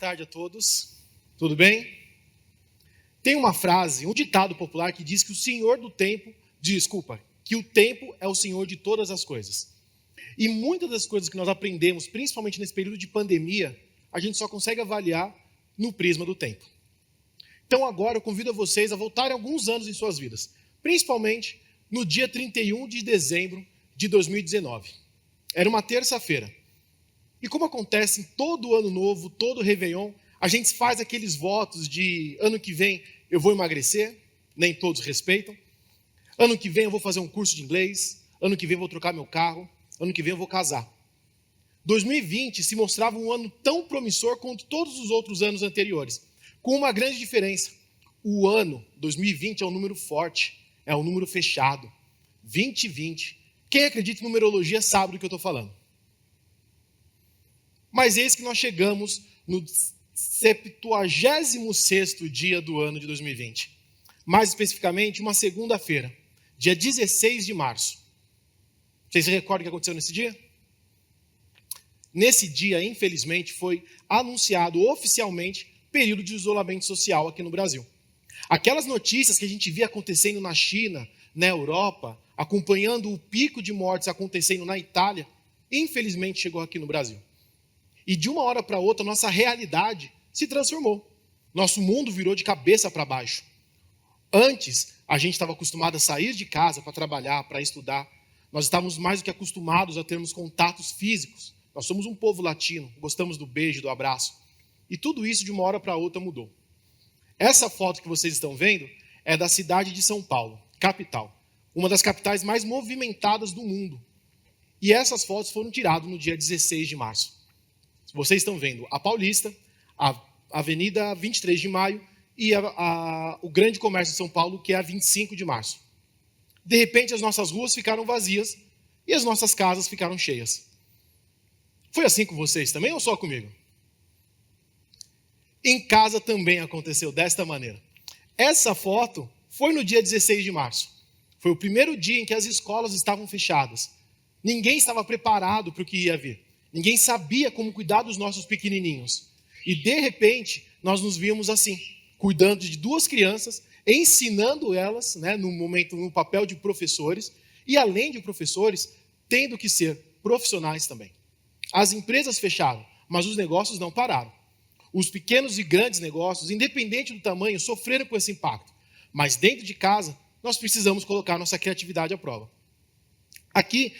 tarde a todos. Tudo bem? Tem uma frase, um ditado popular que diz que que o tempo é o senhor de todas as coisas. E muitas das coisas que nós aprendemos, principalmente nesse período de pandemia, a gente só consegue avaliar no prisma do tempo. Então agora eu convido a vocês a voltarem alguns anos em suas vidas, principalmente no dia 31 de dezembro de 2019. Era uma terça-feira. E como acontece em todo ano novo, todo Réveillon, a gente faz aqueles votos de ano que vem eu vou emagrecer, nem todos respeitam. Ano que vem eu vou fazer um curso de inglês, ano que vem eu vou trocar meu carro, ano que vem eu vou casar. 2020 se mostrava um ano tão promissor quanto todos os outros anos anteriores, com uma grande diferença. O ano 2020 é um número forte, é um número fechado. 2020. Quem acredita em numerologia sabe do que eu estou falando. Mas eis que nós chegamos no 76º dia do ano de 2020. Mais especificamente, uma segunda-feira, dia 16 de março. Vocês se recordam o que aconteceu nesse dia? Nesse dia, infelizmente, foi anunciado oficialmente período de isolamento social aqui no Brasil. Aquelas notícias que a gente via acontecendo na China, na Europa, acompanhando o pico de mortes acontecendo na Itália, infelizmente chegou aqui no Brasil. E de uma hora para outra, nossa realidade se transformou. Nosso mundo virou de cabeça para baixo. Antes, a gente estava acostumado a sair de casa para trabalhar, para estudar. Nós estávamos mais do que acostumados a termos contatos físicos. Nós somos um povo latino, gostamos do beijo, do abraço. E tudo isso de uma hora para outra mudou. Essa foto que vocês estão vendo é da cidade de São Paulo, capital. Uma das capitais mais movimentadas do mundo. E essas fotos foram tiradas no dia 16 de março. Vocês estão vendo a Paulista, a Avenida 23 de Maio e o Grande Comércio de São Paulo, que é a 25 de março. De repente, as nossas ruas ficaram vazias e as nossas casas ficaram cheias. Foi assim com vocês também ou só comigo? Em casa também aconteceu desta maneira. Essa foto foi no dia 16 de março. Foi o primeiro dia em que as escolas estavam fechadas. Ninguém estava preparado para o que ia vir. Ninguém sabia como cuidar dos nossos pequenininhos. E, de repente, nós nos vimos assim, cuidando de duas crianças, ensinando elas, no papel de professores, e, além de professores, tendo que ser profissionais também. As empresas fecharam, mas os negócios não pararam. Os pequenos e grandes negócios, independente do tamanho, sofreram com esse impacto. Mas, dentro de casa, nós precisamos colocar nossa criatividade à prova. Aqui,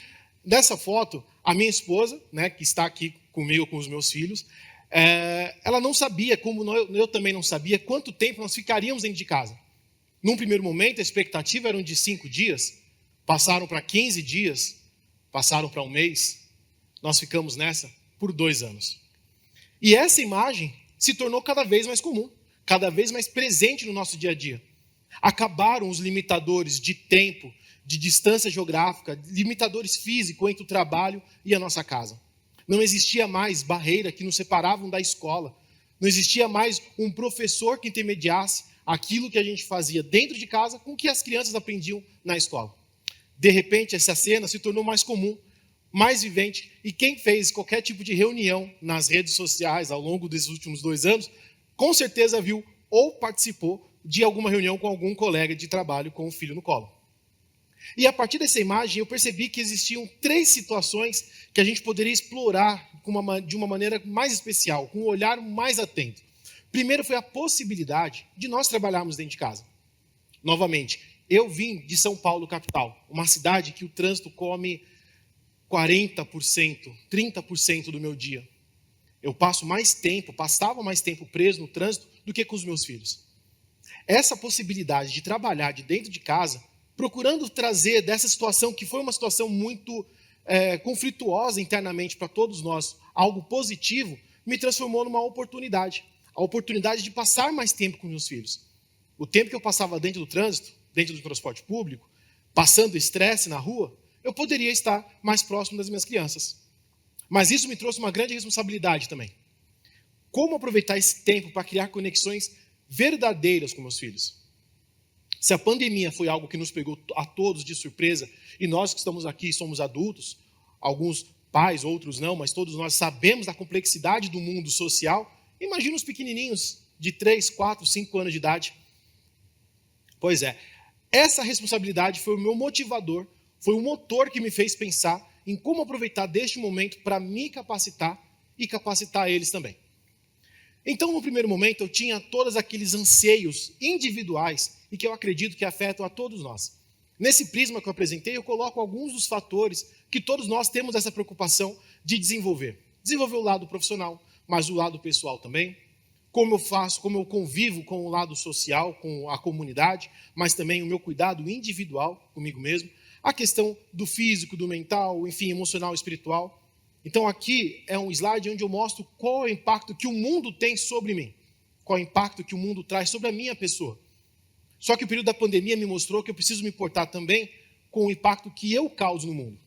nessa foto, a minha esposa, que está aqui comigo, com os meus filhos, ela não sabia, como eu também não sabia, quanto tempo nós ficaríamos dentro de casa. Num primeiro momento, a expectativa era de 5 dias, passaram para 15 dias, passaram para um mês, nós ficamos nessa por 2 anos. E essa imagem se tornou cada vez mais comum, cada vez mais presente no nosso dia a dia. Acabaram os limitadores de tempo, de distância geográfica, limitadores físicos entre o trabalho e a nossa casa. Não existia mais barreira que nos separavam da escola. Não existia mais um professor que intermediasse aquilo que a gente fazia dentro de casa com o que as crianças aprendiam na escola. De repente, essa cena se tornou mais comum, mais vivente, e quem fez qualquer tipo de reunião nas redes sociais ao longo desses últimos 2 anos, com certeza viu ou participou de alguma reunião com algum colega de trabalho com o filho no colo. E a partir dessa imagem eu percebi que existiam 3 situações que a gente poderia explorar de uma maneira mais especial, com um olhar mais atento. Primeiro foi a possibilidade de nós trabalharmos dentro de casa. Novamente, eu vim de São Paulo, capital, uma cidade que o trânsito come 40%, 30% do meu dia. Eu passava mais tempo preso no trânsito do que com os meus filhos. Essa possibilidade de trabalhar de dentro de casa, procurando trazer dessa situação, que foi uma situação muito conflituosa internamente para todos nós, algo positivo, me transformou numa oportunidade. A oportunidade de passar mais tempo com meus filhos. O tempo que eu passava dentro do trânsito, dentro do transporte público, passando estresse na rua, eu poderia estar mais próximo das minhas crianças. Mas isso me trouxe uma grande responsabilidade também. Como aproveitar esse tempo para criar conexões verdadeiras com meus filhos? Se a pandemia foi algo que nos pegou a todos de surpresa, e nós que estamos aqui somos adultos, alguns pais, outros não, mas todos nós sabemos da complexidade do mundo social, Imagina os pequenininhos de 3, 4, 5 anos de idade. Pois é, essa responsabilidade foi o meu motivador, foi o motor que me fez pensar em como aproveitar deste momento para me capacitar e capacitar eles também. Então, no primeiro momento, eu tinha todos aqueles anseios individuais e que eu acredito que afetam a todos nós. Nesse prisma que eu apresentei, eu coloco alguns dos fatores que todos nós temos essa preocupação de desenvolver. Desenvolver o lado profissional, mas o lado pessoal também. Como eu faço, como eu convivo com o lado social, com a comunidade, mas também o meu cuidado individual comigo mesmo. A questão do físico, do mental, enfim, emocional, espiritual. Então aqui é um slide onde eu mostro qual é o impacto que o mundo tem sobre mim. Qual é o impacto que o mundo traz sobre a minha pessoa. Só que o período da pandemia me mostrou que eu preciso me importar também com o impacto que eu causo no mundo.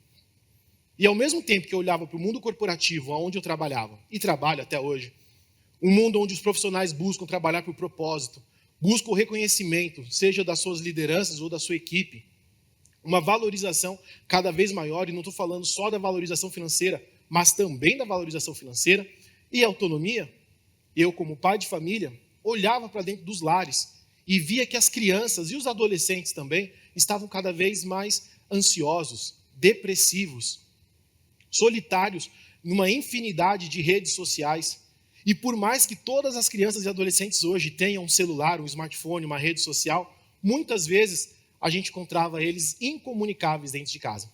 E ao mesmo tempo que eu olhava para o mundo corporativo, onde eu trabalhava, e trabalho até hoje, um mundo onde os profissionais buscam trabalhar por propósito, buscam o reconhecimento, seja das suas lideranças ou da sua equipe, uma valorização cada vez maior, e não estou falando só da valorização financeira, mas também da valorização financeira e autonomia. Eu, como pai de família, olhava para dentro dos lares e via que as crianças e os adolescentes também estavam cada vez mais ansiosos, depressivos, solitários, numa infinidade de redes sociais. E por mais que todas as crianças e adolescentes hoje tenham um celular, um smartphone, uma rede social, muitas vezes a gente encontrava eles incomunicáveis dentro de casa.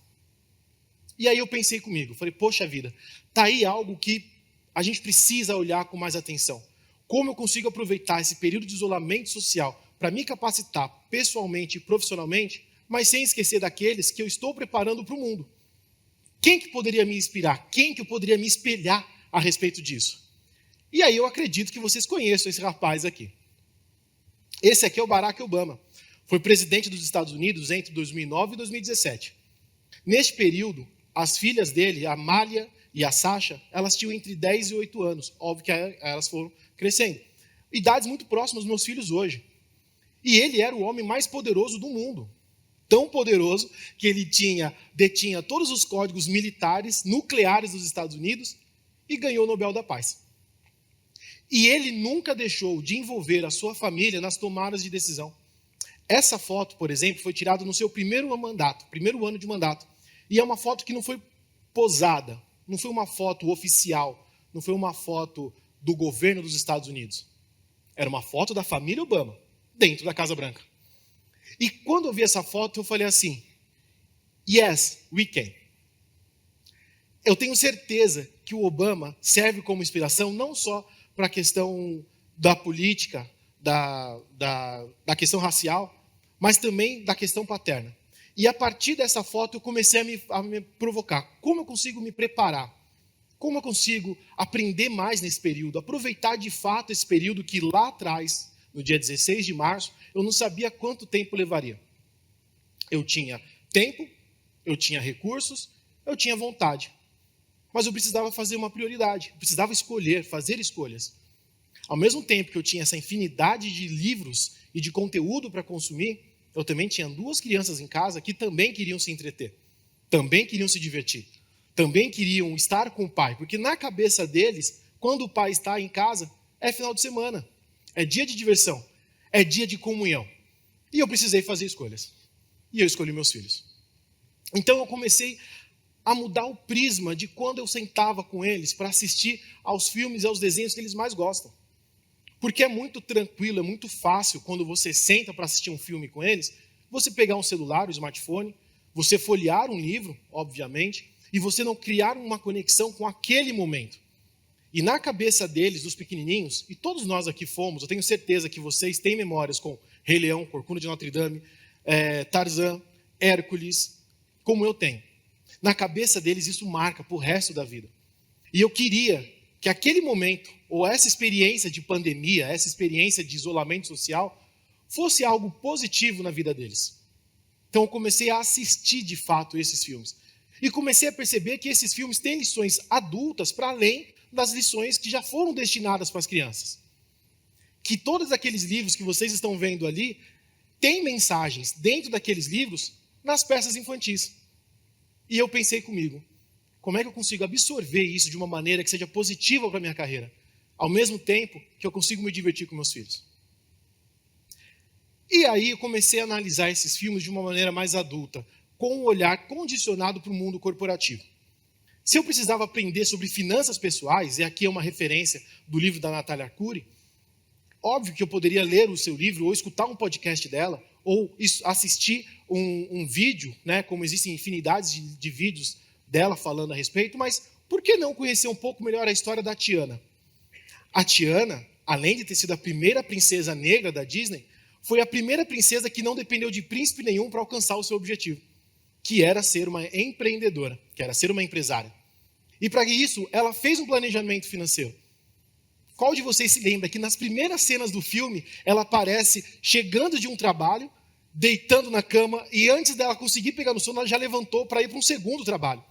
E aí eu pensei comigo, falei, poxa vida, está aí algo que a gente precisa olhar com mais atenção. Como eu consigo aproveitar esse período de isolamento social para me capacitar pessoalmente e profissionalmente, mas sem esquecer daqueles que eu estou preparando para o mundo. Quem que poderia me inspirar? Quem que eu poderia me espelhar a respeito disso? E aí eu acredito que vocês conheçam esse rapaz aqui. Esse aqui é o Barack Obama. Foi presidente dos Estados Unidos entre 2009 e 2017. Neste período, as filhas dele, a Malia e a Sasha, elas tinham entre 10 e 8 anos. Óbvio que elas foram crescendo. Idades muito próximas dos meus filhos hoje. E ele era o homem mais poderoso do mundo. Tão poderoso que ele detinha todos os códigos militares, nucleares dos Estados Unidos e ganhou o Nobel da Paz. E ele nunca deixou de envolver a sua família nas tomadas de decisão. Essa foto, por exemplo, foi tirada no seu primeiro ano de mandato. E é uma foto que não foi posada, não foi uma foto oficial, não foi uma foto do governo dos Estados Unidos. Era uma foto da família Obama, dentro da Casa Branca. E quando eu vi essa foto, eu falei assim, yes, we can. Eu tenho certeza que o Obama serve como inspiração não só para a questão da política, da questão racial, mas também da questão paterna. E a partir dessa foto eu comecei a me provocar. Como eu consigo me preparar? Como eu consigo aprender mais nesse período? Aproveitar de fato esse período que lá atrás, no dia 16 de março, eu não sabia quanto tempo levaria. Eu tinha tempo, eu tinha recursos, eu tinha vontade. Mas eu precisava fazer uma prioridade, eu precisava escolher, fazer escolhas. Ao mesmo tempo que eu tinha essa infinidade de livros e de conteúdo para consumir, eu também tinha 2 crianças em casa que também queriam se entreter, também queriam se divertir, também queriam estar com o pai, porque na cabeça deles, quando o pai está em casa, é final de semana, é dia de diversão, é dia de comunhão. E eu precisei fazer escolhas. E eu escolhi meus filhos. Então eu comecei a mudar o prisma de quando eu sentava com eles para assistir aos filmes e aos desenhos que eles mais gostam. Porque é muito tranquilo, é muito fácil, quando você senta para assistir um filme com eles, você pegar um celular, um smartphone, você folhear um livro, obviamente, e você não criar uma conexão com aquele momento. E na cabeça deles, dos pequenininhos, e todos nós aqui fomos, eu tenho certeza que vocês têm memórias com Rei Leão, Corcunda de Notre Dame, Tarzan, Hércules, como eu tenho. Na cabeça deles isso marca para o resto da vida. E eu queria que aquele momento, ou essa experiência de pandemia, essa experiência de isolamento social, fosse algo positivo na vida deles. Então eu comecei a assistir de fato esses filmes. E comecei a perceber que esses filmes têm lições adultas para além das lições que já foram destinadas para as crianças. Que todos aqueles livros que vocês estão vendo ali, têm mensagens dentro daqueles livros nas peças infantis. E eu pensei comigo, como é que eu consigo absorver isso de uma maneira que seja positiva para a minha carreira? ao mesmo tempo que eu consigo me divertir com meus filhos. E aí eu comecei a analisar esses filmes de uma maneira mais adulta, com um olhar condicionado para o mundo corporativo. Se eu precisava aprender sobre finanças pessoais, e aqui é uma referência do livro da Natália Arcuri, óbvio que eu poderia ler o seu livro, ou escutar um podcast dela, ou assistir um vídeo, né, como existem infinidades de vídeos dela falando a respeito, mas por que não conhecer um pouco melhor a história da Tiana? A Tiana, além de ter sido a primeira princesa negra da Disney, foi a primeira princesa que não dependeu de príncipe nenhum para alcançar o seu objetivo, que era ser uma empreendedora, que era ser uma empresária. E para isso, ela fez um planejamento financeiro. Qual de vocês se lembra que nas primeiras cenas do filme, ela aparece chegando de um trabalho, deitando na cama, e antes dela conseguir pegar no sono, ela já levantou para ir para um segundo trabalho.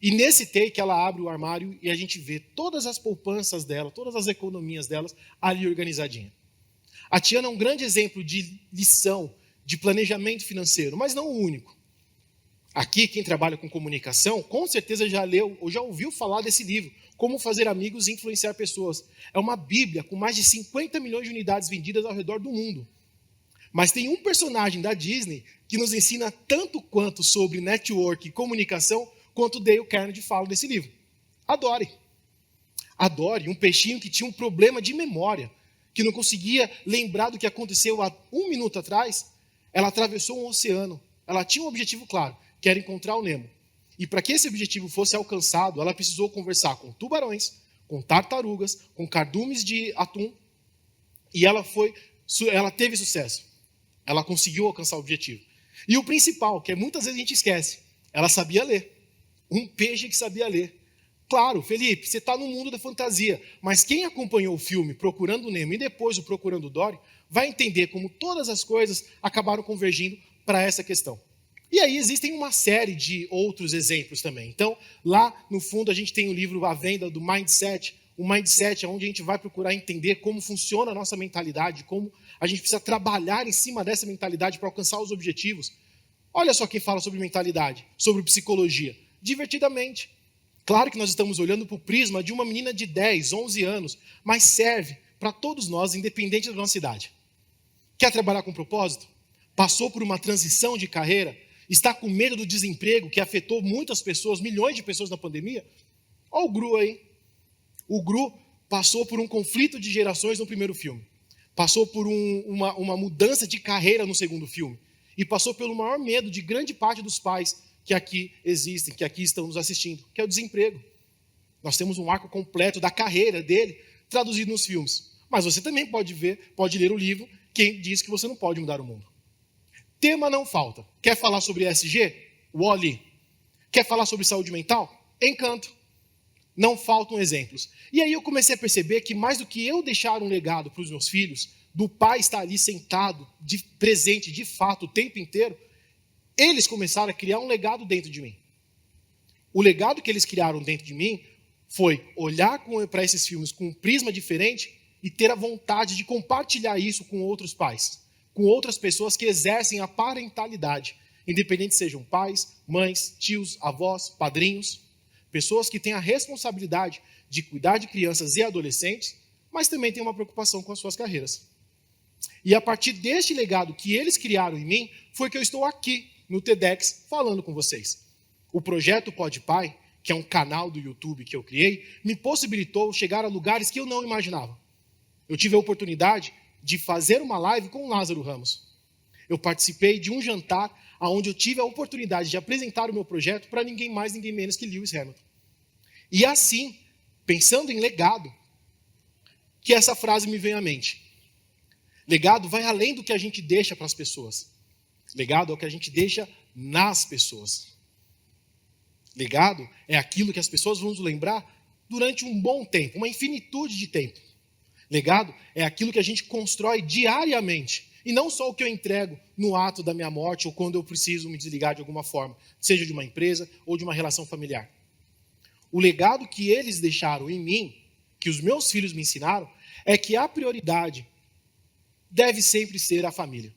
E nesse take, ela abre o armário e a gente vê todas as poupanças dela, todas as economias delas ali organizadinha. A Tiana é um grande exemplo de lição, de planejamento financeiro, mas não o único. Aqui, quem trabalha com comunicação, com certeza já leu ou já ouviu falar desse livro, Como Fazer Amigos e Influenciar Pessoas. É uma bíblia com mais de 50 milhões de unidades vendidas ao redor do mundo. Mas tem um personagem da Disney que nos ensina tanto quanto sobre network e comunicação, quanto Dale Carnegie fala desse livro. A Dory. A Dory, um peixinho que tinha um problema de memória, que não conseguia lembrar do que aconteceu há 1 minuto atrás, ela atravessou um oceano. Ela tinha um objetivo claro, que era encontrar o Nemo. E para que esse objetivo fosse alcançado, ela precisou conversar com tubarões, com tartarugas, com cardumes de atum, e ela teve sucesso. Ela conseguiu alcançar o objetivo. E o principal, que muitas vezes a gente esquece, ela sabia ler. Um peixe que sabia ler. Claro, Felipe, você está no mundo da fantasia, mas quem acompanhou o filme Procurando o Nemo e depois o Procurando Dory, vai entender como todas as coisas acabaram convergindo para essa questão. E aí existem uma série de outros exemplos também. Então, lá no fundo a gente tem o livro à venda do Mindset. O Mindset é onde a gente vai procurar entender como funciona a nossa mentalidade, como a gente precisa trabalhar em cima dessa mentalidade para alcançar os objetivos. Olha só quem fala sobre mentalidade, sobre psicologia. Divertidamente. Claro que nós estamos olhando para o prisma de uma menina de 10, 11 anos, mas serve para todos nós, independente da nossa idade. Quer trabalhar com propósito? Passou por uma transição de carreira? Está com medo do desemprego que afetou muitas pessoas, milhões de pessoas na pandemia? Olha o Gru aí. O Gru passou por um conflito de gerações no primeiro filme. Passou por uma mudança de carreira no segundo filme. E passou pelo maior medo de grande parte dos pais que aqui existem, que aqui estão nos assistindo, que é o desemprego. Nós temos um arco completo da carreira dele traduzido nos filmes. Mas você também pode ler o livro Quem Diz que Você Não Pode Mudar o Mundo. Tema não falta. Quer falar sobre ESG? Wall-E. Quer falar sobre saúde mental? Encanto. Não faltam exemplos. E aí eu comecei a perceber que mais do que eu deixar um legado para os meus filhos, do pai estar ali sentado, presente de fato o tempo inteiro, eles começaram a criar um legado dentro de mim. O legado que eles criaram dentro de mim foi olhar para esses filmes com um prisma diferente e ter a vontade de compartilhar isso com outros pais, com outras pessoas que exercem a parentalidade, independente sejam pais, mães, tios, avós, padrinhos, pessoas que têm a responsabilidade de cuidar de crianças e adolescentes, mas também têm uma preocupação com as suas carreiras. E a partir deste legado que eles criaram em mim, foi que eu estou aqui no TEDx falando com vocês. O projeto Pode Pai, que é um canal do YouTube que eu criei, me possibilitou chegar a lugares que eu não imaginava. Eu tive a oportunidade de fazer uma live com o Lázaro Ramos. Eu participei de um jantar onde eu tive a oportunidade de apresentar o meu projeto para ninguém mais, ninguém menos que Lewis Hamilton. E assim, pensando em legado, que essa frase me veio à mente. Legado vai além do que a gente deixa para as pessoas. Legado é o que a gente deixa nas pessoas. Legado é aquilo que as pessoas vão nos lembrar durante um bom tempo, uma infinitude de tempo. Legado é aquilo que a gente constrói diariamente, e não só o que eu entrego no ato da minha morte ou quando eu preciso me desligar de alguma forma, seja de uma empresa ou de uma relação familiar. O legado que eles deixaram em mim, que os meus filhos me ensinaram, é que a prioridade deve sempre ser a família.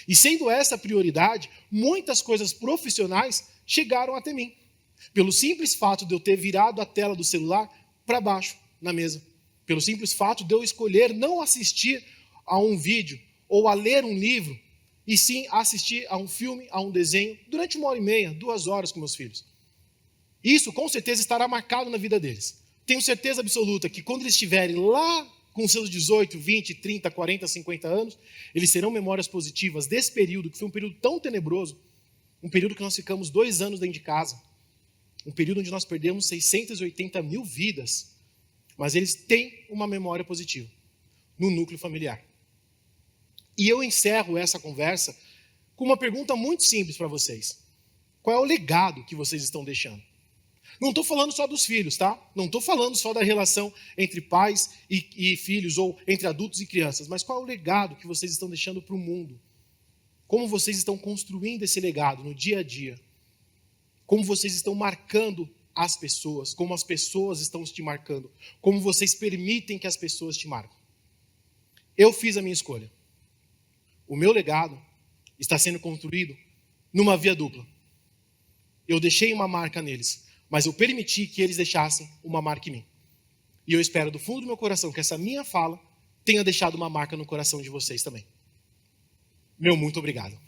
E sendo essa a prioridade, muitas coisas profissionais chegaram até mim, pelo simples fato de eu ter virado a tela do celular para baixo, na mesa. pelo simples fato de eu escolher não assistir a um vídeo ou a ler um livro, e sim assistir a um filme, a um desenho, durante 1h30, 2 horas com meus filhos. Isso, com certeza, estará marcado na vida deles. Tenho certeza absoluta que quando eles estiverem lá com seus 18, 20, 30, 40, 50 anos, eles serão memórias positivas desse período, que foi um período tão tenebroso, um período que nós ficamos 2 anos dentro de casa, um período onde nós perdemos 680 mil vidas, mas eles têm uma memória positiva no núcleo familiar. E eu encerro essa conversa com uma pergunta muito simples para vocês. Qual é o legado que vocês estão deixando? Não estou falando só dos filhos, tá? Não estou falando só da relação entre pais e filhos, ou entre adultos e crianças, mas qual é o legado que vocês estão deixando para o mundo? Como vocês estão construindo esse legado no dia a dia? Como vocês estão marcando as pessoas? Como as pessoas estão te marcando? Como vocês permitem que as pessoas te marquem? Eu fiz a minha escolha. O meu legado está sendo construído numa via dupla. Eu deixei uma marca neles, mas eu permiti que eles deixassem uma marca em mim. E eu espero do fundo do meu coração que essa minha fala tenha deixado uma marca no coração de vocês também. Meu muito obrigado.